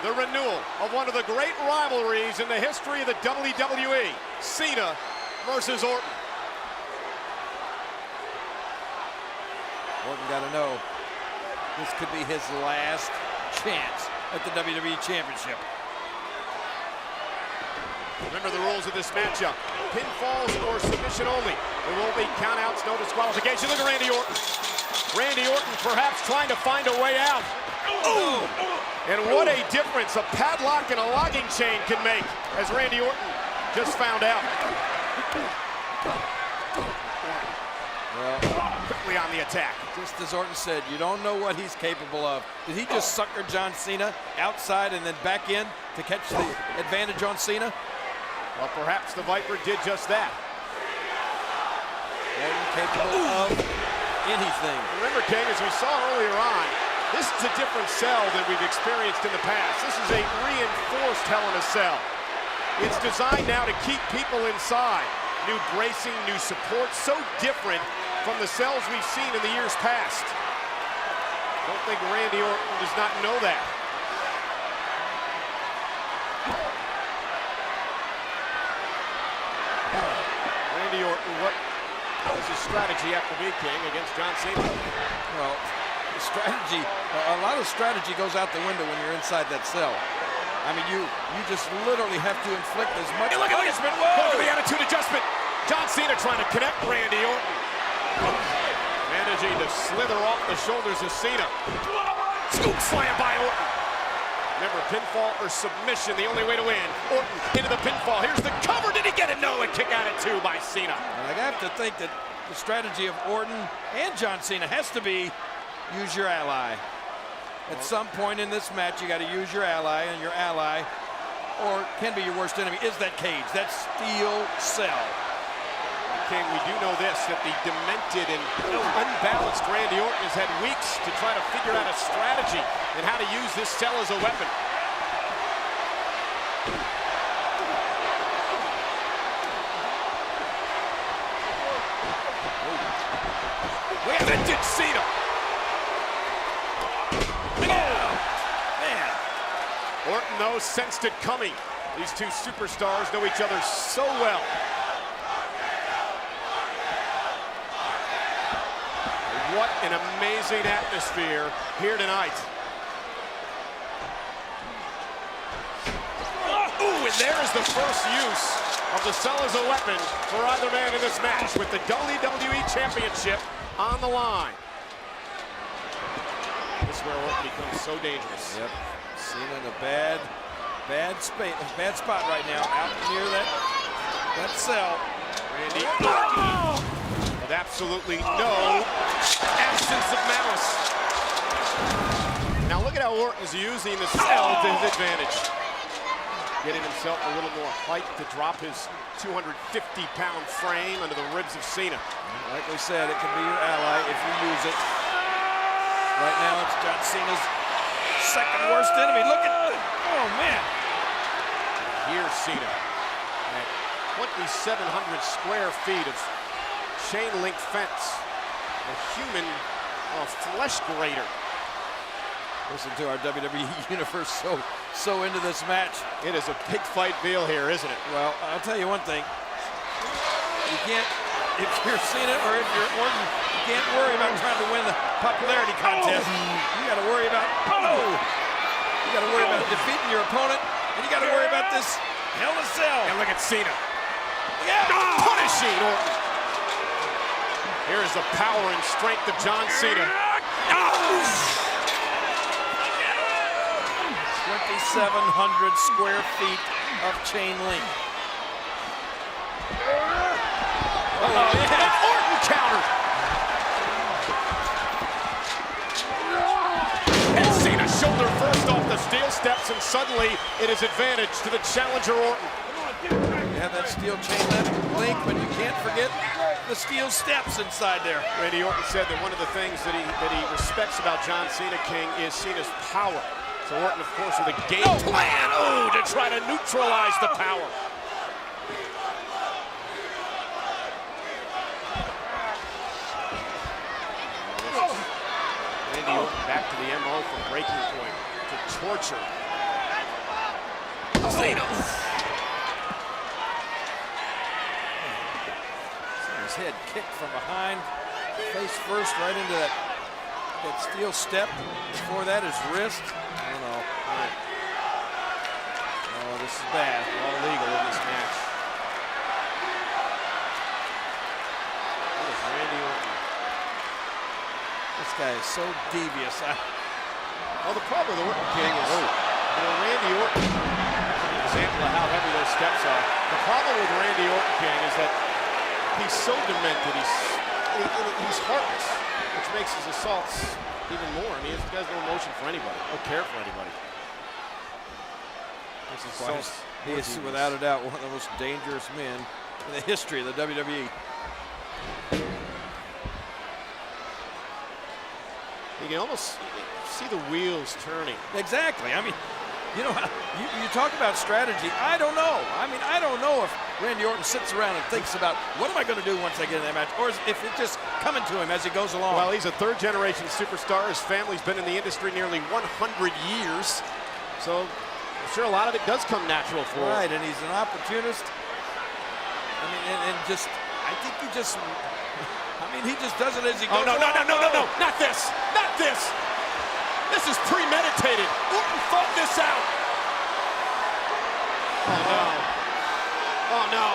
the renewal of one of the great rivalries in the history of the WWE. Cena versus Orton. Orton got to know this could be his last chance at the WWE Championship. Remember the rules of this matchup. Pinfalls or submission only. There won't be countouts, no disqualification. Look at Randy Orton. Randy Orton perhaps trying to find a way out. Oh! And what a difference a padlock and a logging chain can make, as Randy Orton just found out. Well, quickly on the attack. Just as Orton said, you don't know what he's capable of. Did he just sucker John Cena outside and then back in to catch the advantage on Cena? Well, perhaps the Viper did just that. Orton capable of anything. Remember, King, as we saw earlier on, this is a different cell than we've experienced in the past. This is a reinforced Hell in a Cell. It's designed now to keep people inside. New bracing, new support, so different from the cells we've seen in the years past. Don't think Randy Orton does not know that. Randy Orton, what does his strategy have to be, King, against John Cena? Well, the strategy, a lot of strategy goes out the window when you're inside that cell. I mean, you just literally have to inflict as much punishment. Look at the attitude adjustment. John Cena trying to connect Randy Orton. Managing to slither off the shoulders of Cena. Scoop slam by Orton. Remember, pinfall or submission, the only way to win. Orton into the pinfall. Here's the cover. Did he get it? No, a kick out at 2 by Cena. And I have to think that the strategy of Orton and John Cena has to be use your ally. At some point in this match, you got to use your ally, and your ally, or can be your worst enemy, is that cage, that steel cell. King, we do know this, that the demented and unbalanced Randy Orton has had weeks to try to figure out a strategy and how to use this cell as a weapon. Wait, that did Cena. Orton, though, sensed it coming. These two superstars know each other so well. What an amazing atmosphere here tonight. Ooh, and there is the first use of the cell as a weapon for either man in this match, with the WWE Championship on the line. This is where Orton becomes so dangerous. Yep. Cena in a bad spot right now, out near that cell. Randy Orton with absolutely no absence of malice. Now look at how Orton's using the cell to his advantage. Getting himself a little more height to drop his 250-pound frame under the ribs of Cena. Like we said, it can be your ally if you use it. Right now, it's John Cena's second worst enemy. Look at, oh man. Here's Cena at 2,700 square feet of chain link fence. A human flesh grater. Listen to our WWE Universe so into this match. It is a big fight feel here, isn't it? Well, I'll tell you one thing. You can't, if you're Cena or if you're Orton, you can't worry about trying to win the popularity contest. You got to worry about, you got to worry about defeating your opponent, and you got to worry about this Hell in a Cell. And look at Cena. Yeah. Punishing Orton. Here is the power and strength of John Cena. 2,700 square feet of chain link. And Orton countered. And Cena shoulder first off the steel steps, and suddenly it is advantage to the challenger Orton. You have that steel chain link, but you can't forget the steel steps inside there. Randy Orton said that one of the things that he respects about John Cena, King, is Cena's power. So Orton, of course, with a game plan, to try to neutralize the power. Randy Orton back to the MO from breaking point, to torture Cena! His head kicked from behind, face first right into that steel step. Before that, his wrist. Oh no. Oh, this is bad. All legal in this match. What is Randy Orton? This guy is so devious. Well, the problem with Orton, King, is Randy Orton, an example of how heavy those steps are. The problem with Randy Orton, King, is that he's so demented, he's heartless, which makes his assaults even more. I mean, he has no emotion for anybody, no care for anybody. He is, without a doubt, one of the most dangerous men in the history of the WWE. You can almost see the wheels turning. Exactly. I mean, you know, you talk about strategy. I don't know. I mean, I don't know if Randy Orton sits around and thinks about what am I going to do once I get in that match, or if it's just coming to him as he goes along. Well, he's a third-generation superstar. His family's been in the industry nearly 100 years, so I'm sure a lot of it does come natural for him. Right, and he's an opportunist. I mean, and just, I think he just, I mean, he just does it as he goes along. No, not this, not this. This is premeditated. Orton thought this out. Oh, no. Oh, no.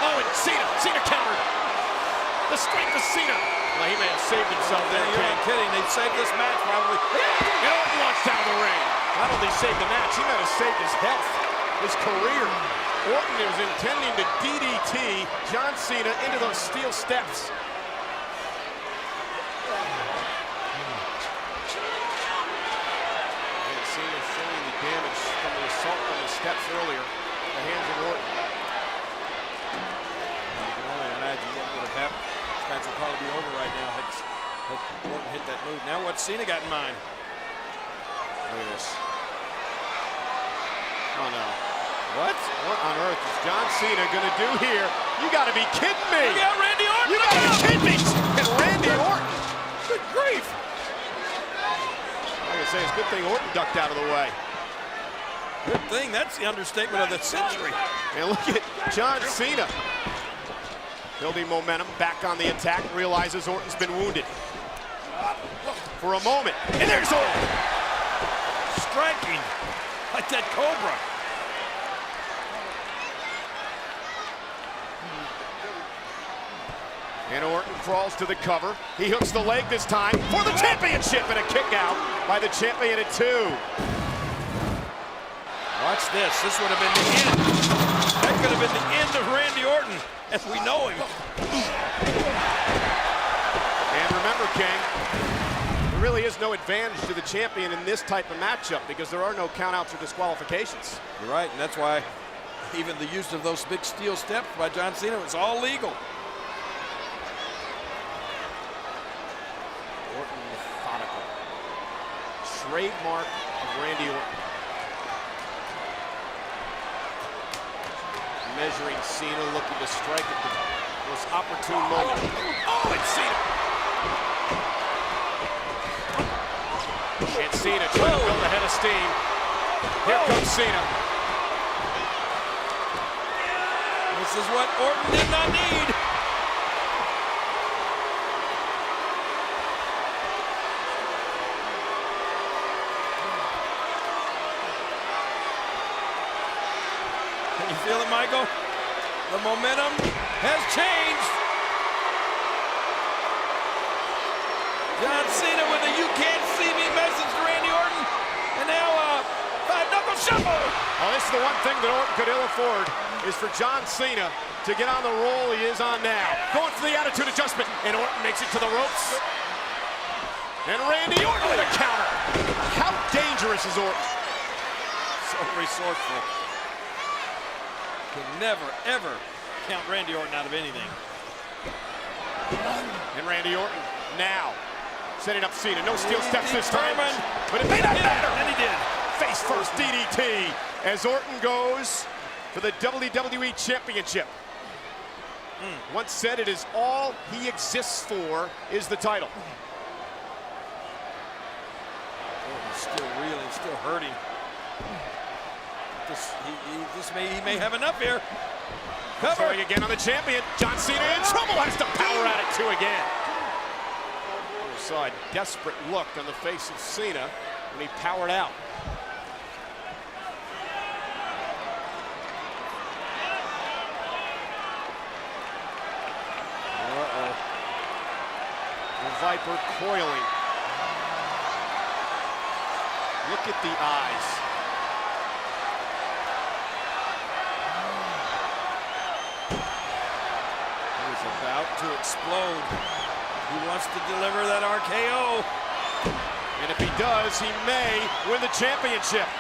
Oh, and Cena countered. The strength of Cena. Well, he may have saved himself there. You're not kidding. They'd save this match probably. And Orton launched out of the ring. Not only saved the match, he might have saved his health, his career. Orton was intending to DDT John Cena into those steel steps. And Cena showing the damage from the assault on the steps earlier. The hands of Orton. You can only imagine what would have happened. This match will probably be over right now had Orton hit that move. Now what's Cena got in mind? Look at this. Oh no. What on earth is John Cena gonna do here? You gotta be kidding me! Look out, Randy Orton! You gotta be kidding me! And Randy Orton! Good grief! Like I say, it's a good thing Orton ducked out of the way. Good thing. That's the understatement of the century. And look at John Cena. Building momentum, back on the attack, realizes Orton's been wounded. For a moment, and there's Orton! Striking like that Cobra. And Orton crawls to the cover. He hooks the leg this time for the championship, and a kick out by the champion at 2. Watch this. This would have been the end. That could have been the end of Randy Orton as we know him. And remember, King, there really is no advantage to the champion in this type of matchup because there are no countouts or disqualifications. You're right, and that's why even the use of those big steel steps by John Cena was all legal. Orton methodical. Trademark of Randy Orton. Measuring Cena, looking to strike at the most opportune moment. Oh, it's Cena! And Cena trying to build a head of steam. Here comes Cena. This is what Orton did not need. Can you feel it, Michael? The momentum has changed. John Cena with a "you can't see me" message to Randy Orton. And now five-knuckle shuffle. Oh, this is the one thing that Orton could ill afford, is for John Cena to get on the roll he is on now. Going for the attitude adjustment, and Orton makes it to the ropes. And Randy Orton with a counter. How dangerous is Orton? So resourceful. Can never, ever count Randy Orton out of anything. And Randy Orton now setting up Cena. No steel steps this time, Determined. but it may not matter. And he did. Face first DDT as Orton goes for the WWE Championship. Once said, it is all he exists for is the title. Orton's still reeling, still hurting. He may have enough here. Cover. Throwing again on the champion. John Cena in trouble. Has to power at it too again. We saw a desperate look on the face of Cena when he powered out. Uh-oh. The Viper coiling. Look at the eyes. He's about to explode. He wants to deliver that RKO. And if he does, he may win the championship.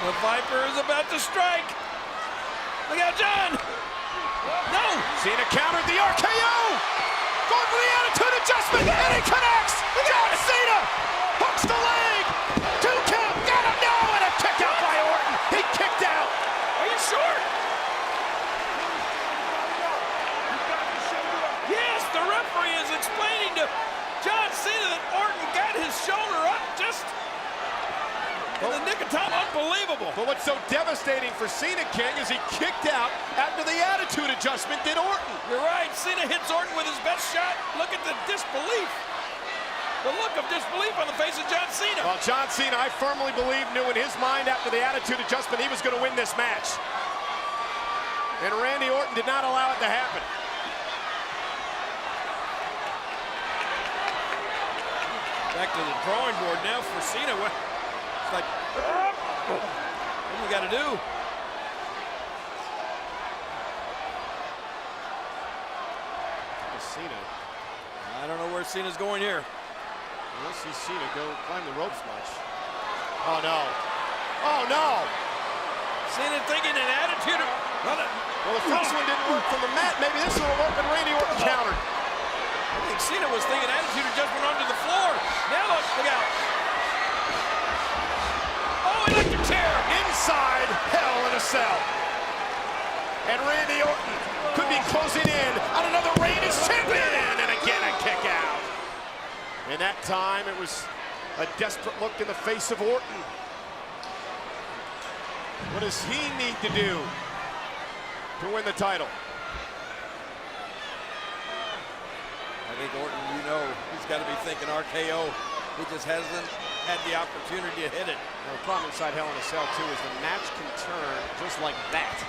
The Viper is about to strike. Look out, John. No. Cena countered the RKO. Going for the attitude adjustment, and he connects. John Cena hooks the leg. 2 count. Got him. No, and a kick out by Orton. He kicked out. Are you sure? Yes, the referee is explaining to John Cena that Orton got his shoulder up just in the nick of time. Unbelievable. But what's so devastating for Cena, King, is he kicked out after the attitude adjustment did Orton. You're right. Cena hits Orton with his best shot. Look at the disbelief. The look of disbelief on the face of John Cena. Well, John Cena, I firmly believe, knew in his mind after the attitude adjustment he was going to win this match. And Randy Orton did not allow it to happen. Back to the drawing board now for Cena. It's like, what do we got to do? Cena. I don't know where Cena's going here. We'll see Cena go climb the ropes much. Oh, no. Oh, no. Cena thinking an attitude. Well, the first one didn't work from the mat. Maybe this one will work, and Randy Orton countered. I think Cena was thinking attitude adjustment onto the floor. Now look out. Oh, electric chair. Inside Hell in a Cell. And Randy Orton could be closing in on another reign as champion. And again, a kick out. And that time, it was a desperate look in the face of Orton. What does he need to do to win the title? I think Orton, you know, he's got to be thinking RKO. He just hasn't had the opportunity to hit it. Now, the problem inside Hell in a Cell, too, is the match can turn just like that.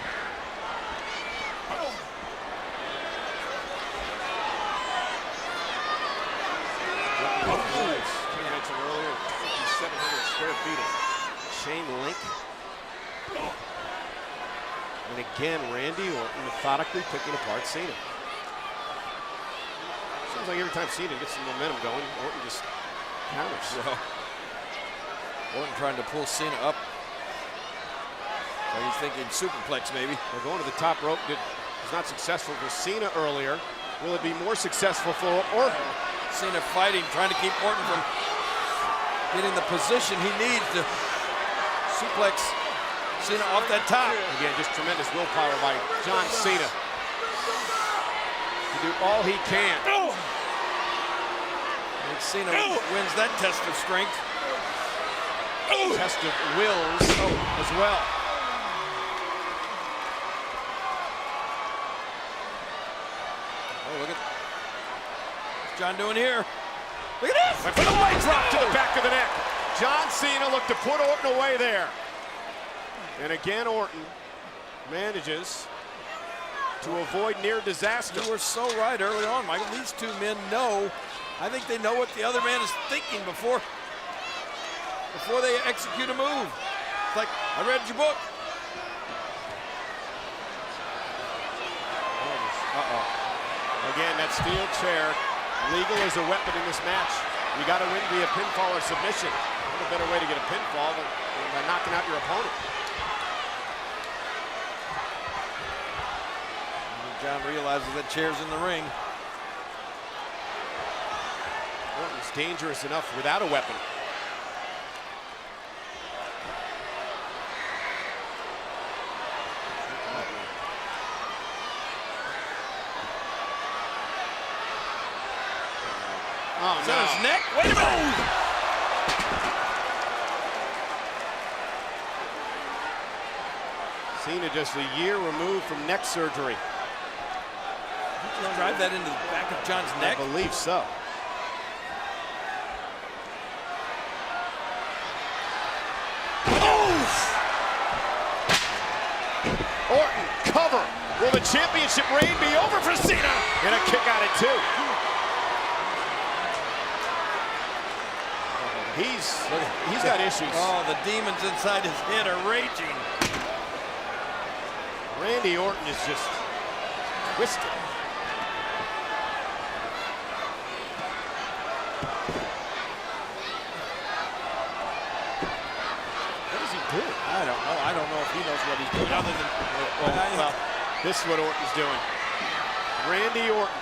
King mentioned earlier, 5,700 square feet of chain link. And again, Randy Orton methodically picking apart Cena. Seems like every time Cena gets some momentum going, Orton just counters. Well, Orton trying to pull Cena up. So he's thinking superplex maybe. They're going to the top rope. Was not successful for Cena earlier. Will it be more successful for Orton? Cena fighting, trying to keep Orton from getting the position he needs to suplex Cena off that top. Again, just tremendous willpower by John Cena to do all he can. And Cena wins that test of strength. Test of wills as well. Oh, look at what's John doing here. Look at this! Went for the leg drop to the back of the neck. John Cena looked to put Orton away there. And again, Orton manages to avoid near disaster. You were so right early on, Michael. These two men know. I think they know what the other man is thinking before they execute a move. It's like, I read your book. Uh-oh. Again, that steel chair, legal as a weapon in this match. You got to win via pinfall or submission. What a better way to get a pinfall than by knocking out your opponent. John realizes that chair's in the ring. Orton's dangerous enough without a weapon. Oh, no. His neck. Wait a minute. Cena just a year removed from neck surgery. Drive that into the back of John's neck. I believe so. Oh! Orton, cover. Will the championship reign be over for Cena? And a kick out at 2. He's got issues. Oh, the demons inside his head are raging. Randy Orton is just twisted. What is he doing? I don't know. I don't know if he knows what he's doing other than. Well, this is what Orton's doing. Randy Orton,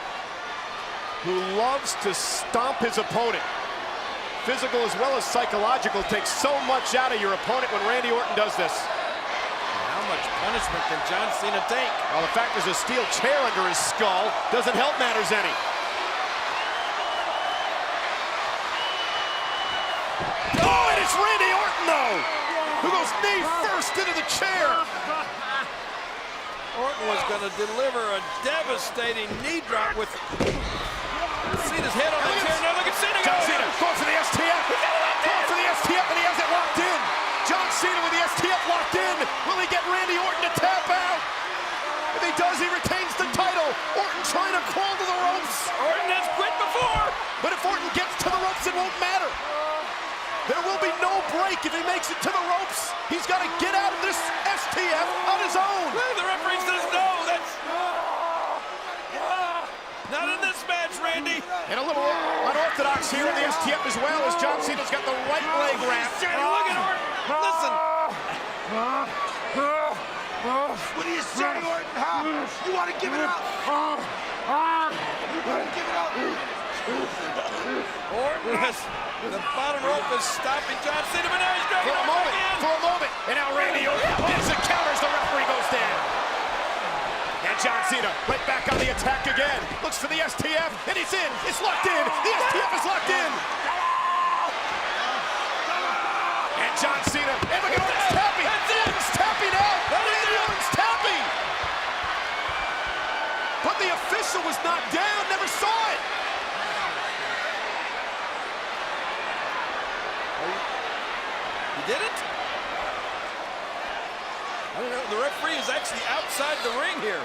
who loves to stomp his opponent, physical as well as psychological, takes so much out of your opponent when Randy Orton does this. How much punishment can John Cena take? Well, the fact there's a steel chair under his skull doesn't help matters any. Oh, and it's Randy Orton, though, who goes knee first into the chair. Orton was going to deliver a devastating knee drop with Cena's head on the chair. Now look at Cena go. John Cena going for the STF. Going for the STF, and he has it locked in. John Cena with the STF locked in. Will he get Randy Orton to tap out? If he does, he retains the title. Orton trying to crawl to the ropes. Orton has quit before. But if Orton gets to the ropes, it won't matter. There will be no break if he makes it to the ropes. He's got to get out of this STF on his own. The referee says no. That's not in this match, Randy. And a little unorthodox here in the STF as well, as John Cena's got the right leg wrapped. Look at Orton. Listen. What are you saying, Orton? Huh? You want to give it up? You want to give it up? Orton has the bottom rope is stopping John Cena, but now he's dragging For a moment, and now Randy Orton hits and counters, the referee goes down. And John Cena right back on the attack again. Looks for the STF, and he's in. It's locked in. The STF is locked in. And John Cena, and look at Orton's tapping. Orton's tapping out. Randy Orton's tapping. But the official was not down, never saw it. He did it? I don't know. The referee is actually outside the ring here.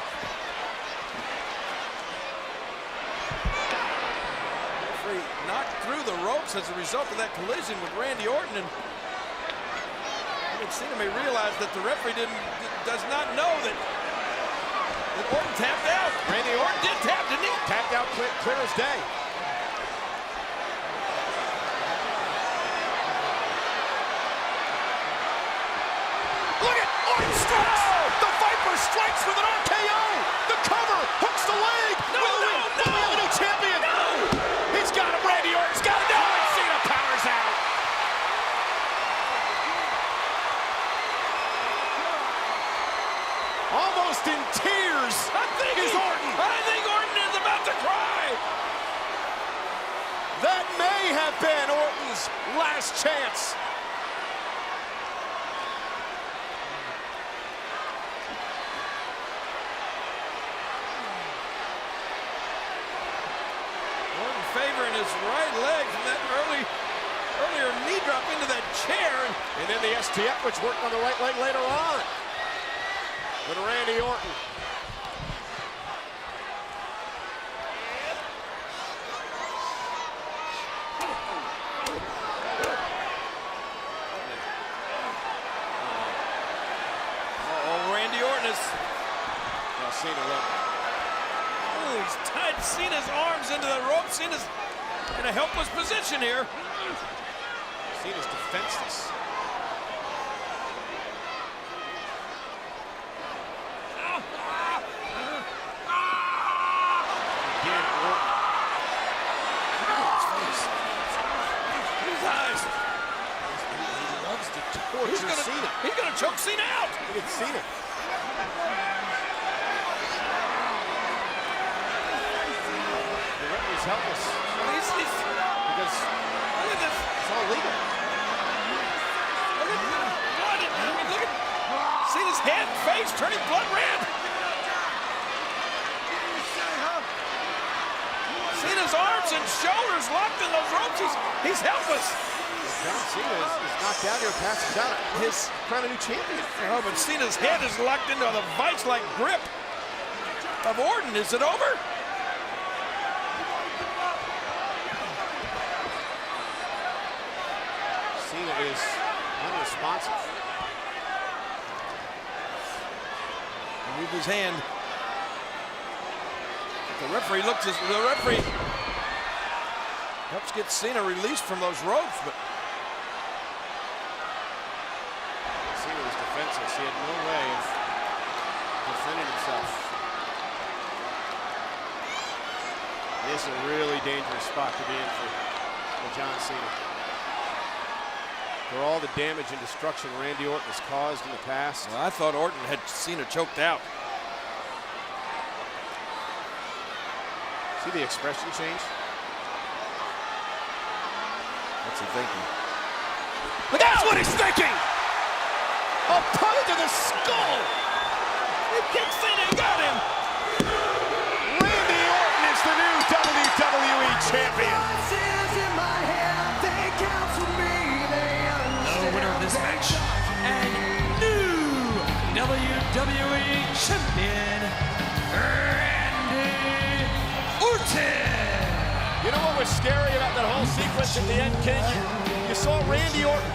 The referee knocked through the ropes as a result of that collision with Randy Orton, and Cena may realize that the referee does not know that Orton tapped out. Randy Orton did tap, didn't he? Tapped out clear as day. Look at Orton strikes! The Viper strikes with an RKO! The cover hooks the leg! No! The new champion! No! He's got him, Randy Orton's got him! No! And Cena powers out! Almost in tears is Orton! I think Orton is about to cry! That may have been Orton's last chance! Favoring his right leg from that earlier knee drop into that chair. And then the STF, which worked on the right leg later on. With Randy Orton. Oh, Randy Orton is... Now Cena look. He's tied Cena's arms into the rope. Cena's in a helpless position here. Cena's defenseless. Again, Orton. Look at his face. His eyes. He loves to torture Cena. He's gonna choke Cena out. Look at Cena. Helpless. Because look at this. It's all legal. Look at blood. Look at Cena's head, face, turning blood red. Cena's arms and shoulders locked in those ropes. He's helpless. John Cena is knocked out here, passes out. His crown a new champion. Oh, but Cena's head is locked into the vice-like grip of Orton. Is it over? Cena is unresponsive. Move his hand. The referee helps get Cena released from those ropes, but Cena was defenseless. He had no way of defending himself. This is a really dangerous spot to be in for John Cena. For all the damage and destruction Randy Orton has caused in the past. well, I thought Orton had Cena choked out. See the expression change? What's he thinking? That's what he's thinking! A punch to the skull! He kicked Cena, he got him! Randy Orton is the new WWE champion! The winner of this match and new WWE Champion, Randy Orton. You know what was scary about that whole sequence at the end, King? You saw Randy Orton,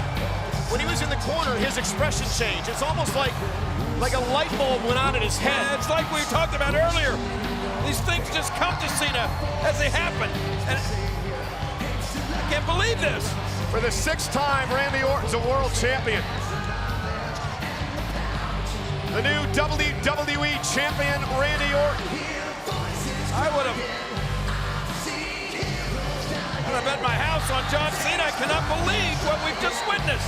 when he was in the corner, his expression changed. It's almost like a light bulb went on in his head. Yeah, it's like we talked about earlier. These things just come to Cena as they happen. And I can't believe this. For the 6th time, Randy Orton's a world champion. The new WWE champion, Randy Orton. I would have bet my house on John Cena. I cannot believe what we've just witnessed.